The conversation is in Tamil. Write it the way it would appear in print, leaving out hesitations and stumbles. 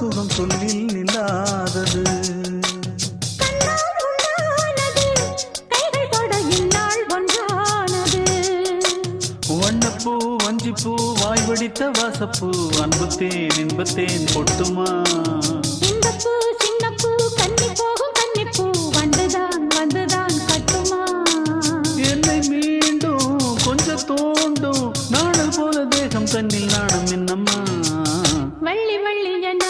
சுகம் சொல்லில் நில்லாதது. வண்ணப்பூ வஞ்சிப்பூ வாய் வடித்த வாசப்பூ அன்புத்தேன் இன்பத்தேன் பொட்டுமா. இந்தப்பூ சின்னப்பூ கன்னி போகும் கன்னிப்பூ வந்துதான் வந்துதான் கட்டுமா. என்னை மீண்டும் கொஞ்சம் தோண்டும் நாணல் போல தேகம் தன்னில் நாணம் என்னம்மா. வள்ளி வள்ளி என்ன